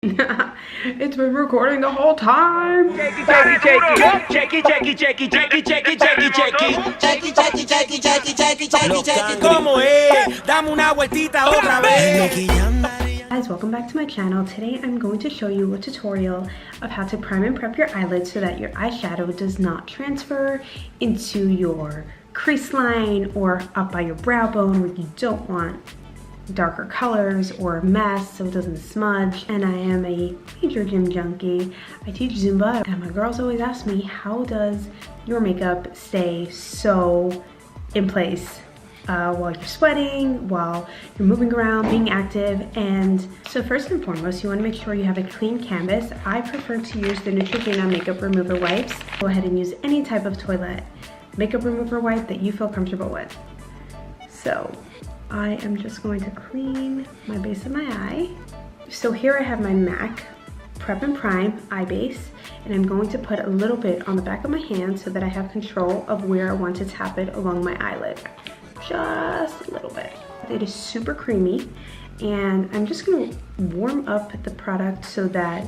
It's been recording the whole time. Guys, welcome back to my channel. Today I'm going to show you a tutorial of how to prime and prep your eyelids so that your eyeshadow does not transfer into your crease line or up by your brow bone where you don't want darker colors or a mess so it doesn't smudge. And I am a major gym junkie. I teach Zumba and my girls always ask me, how does your makeup stay so in place while you're sweating, while you're moving around, being active? And so first and foremost, you want to make sure you have a clean canvas. I prefer to use the Neutrogena makeup remover wipes. Go ahead and use any type of toilet makeup remover wipe that you feel comfortable with. So I am just going to clean my base of my eye. So here I have my MAC Prep and Prime Eye Base, and I'm going to put a little bit on the back of my hand so that I have control of where I want to tap it along my eyelid. Just a little bit. It is super creamy, and I'm just going to warm up the product so that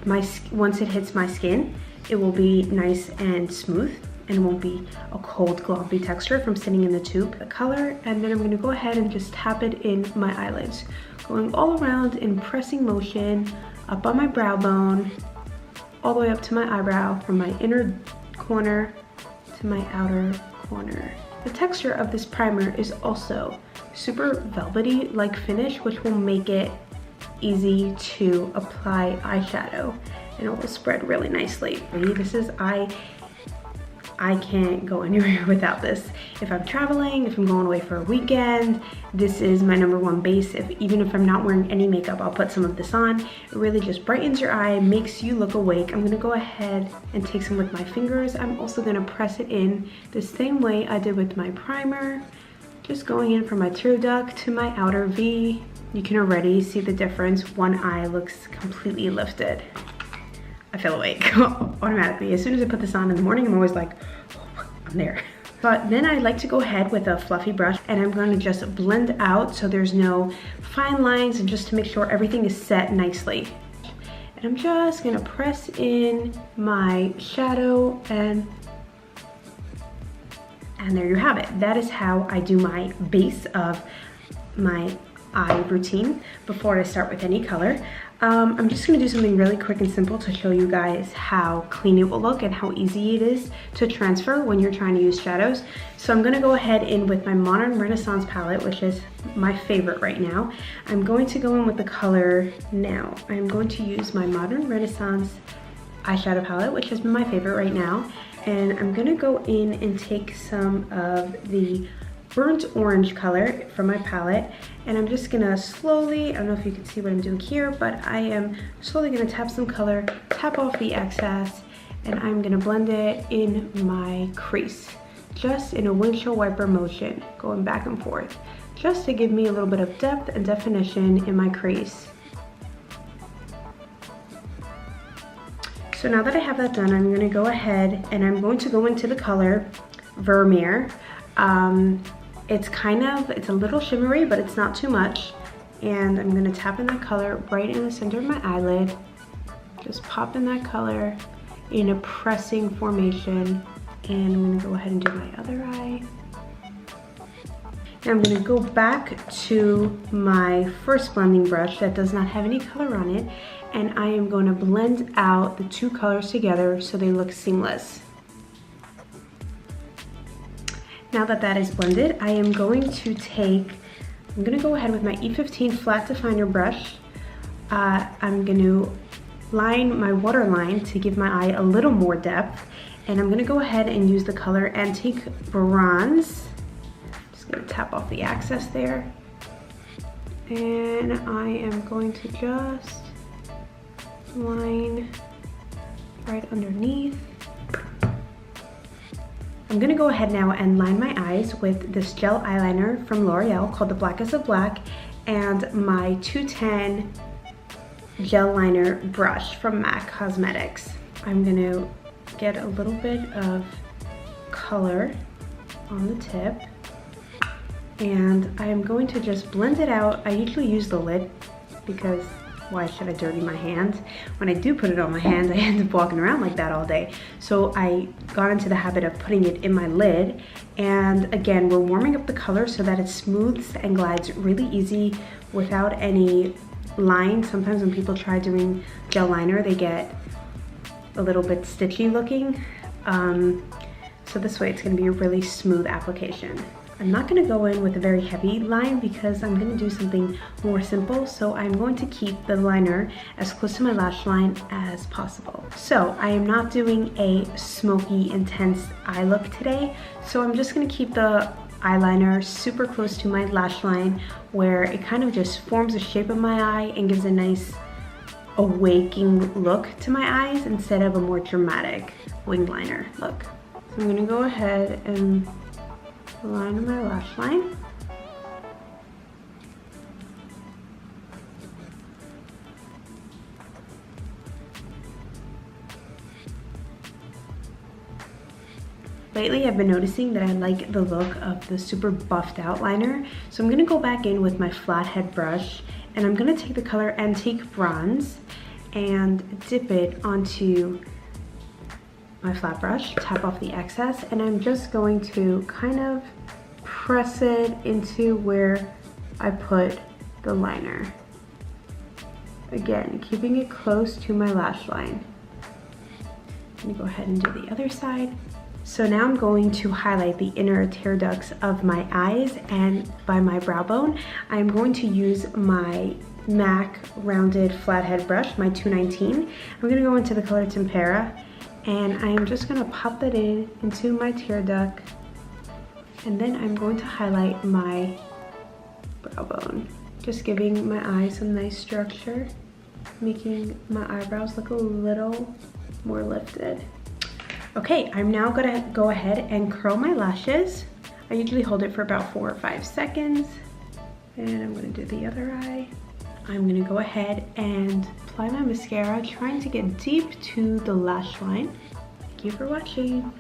once it hits my skin, it will be nice and smooth and won't be a cold, gloppy texture from sitting in the tube. The color, and then I'm gonna go ahead and just tap it in my eyelids, going all around in pressing motion, up on my brow bone, all the way up to my eyebrow, from my inner corner to my outer corner. The texture of this primer is also super velvety-like finish, which will make it easy to apply eyeshadow, and it will spread really nicely. This is I can't go anywhere without this. If I'm traveling, if I'm going away for a weekend, this is my #1 base. Even if I'm not wearing any makeup, I'll put some of this on. It really just brightens your eye, makes you look awake. I'm gonna go ahead and take some with my fingers. I'm also gonna press it in the same way I did with my primer. Just going in from my tear duct to my outer V. You can already see the difference. One eye looks completely lifted. I feel awake automatically. As soon as I put this on in the morning, I'm always like, oh, I'm there. But then I like to go ahead with a fluffy brush, and I'm going to just blend out so there's no fine lines, and just to make sure everything is set nicely. And I'm just going to press in my shadow, and there you have it. That is how I do my base of my eye routine before I start with any color. I'm just gonna do something really quick and simple to show you guys how clean it will look and how easy it is to transfer when you're trying to use shadows. So I'm gonna go ahead in with my Modern Renaissance palette, which is my favorite right now. I'm going to go in with the color Now. I'm going to use my Modern Renaissance eyeshadow palette, which has been my favorite right now. And I'm gonna go in and take some of the burnt orange color from my palette, and I'm just gonna slowly, I don't know if you can see what I'm doing here, but I am slowly gonna tap some color, tap off the excess, and I'm gonna blend it in my crease, just in a windshield wiper motion, going back and forth, just to give me a little bit of depth and definition in my crease. So now that I have that done, I'm gonna go ahead and I'm going to go into the color Vermeer. It's a little shimmery, but it's not too much. And I'm gonna tap in that color right in the center of my eyelid. Just pop in that color in a pressing formation. And I'm gonna go ahead and do my other eye. Now I'm gonna go back to my first blending brush that does not have any color on it. And I am gonna blend out the two colors together so they look seamless. Now that that is blended, I am going to go ahead with my E15 flat definer brush. I'm going to line my waterline to give my eye a little more depth. And I'm going to go ahead and use the color Antique Bronze. Just going to tap off the excess there. And I am going to just line right underneath. I'm gonna go ahead now and line my eyes with this gel eyeliner from L'Oreal called the Blackest of Black, and my 210 gel liner brush from MAC Cosmetics. I'm gonna get a little bit of color on the tip, and I am going to just blend it out. I usually use the lid because why should I dirty my hands? When I do put it on my hands, I end up walking around like that all day. So I got into the habit of putting it in my lid. And again, we're warming up the color so that it smooths and glides really easy without any line. Sometimes when people try doing gel liner, they get a little bit stitchy looking. So this way it's gonna be a really smooth application. I'm not gonna go in with a very heavy line because I'm gonna do something more simple. So I'm going to keep the liner as close to my lash line as possible. So I am not doing a smoky, intense eye look today. So I'm just gonna keep the eyeliner super close to my lash line where it kind of just forms the shape of my eye and gives a nice awaking look to my eyes instead of a more dramatic wing liner look. So I'm gonna go ahead and line my lash line. Lately, I've been noticing that I like the look of the super buffed out liner. So I'm gonna go back in with my flathead brush and I'm gonna take the color Antique Bronze and dip it onto my flat brush, tap off the excess, and I'm just going to kind of press it into where I put the liner. Again, keeping it close to my lash line. I'm gonna go ahead and do the other side. So now I'm going to highlight the inner tear ducts of my eyes, and by my brow bone, I'm going to use my MAC rounded flathead brush, my 219. I'm gonna go into the color Tempera, and I'm just gonna pop that into my tear duct, and then I'm going to highlight my brow bone, just giving my eyes some nice structure, making my eyebrows look a little more lifted. Okay, I'm now gonna go ahead and curl my lashes. I usually hold it for about 4 or 5 seconds. And I'm gonna do the other eye. I'm gonna go ahead and apply my mascara, trying to get deep to the lash line. Thank you for watching.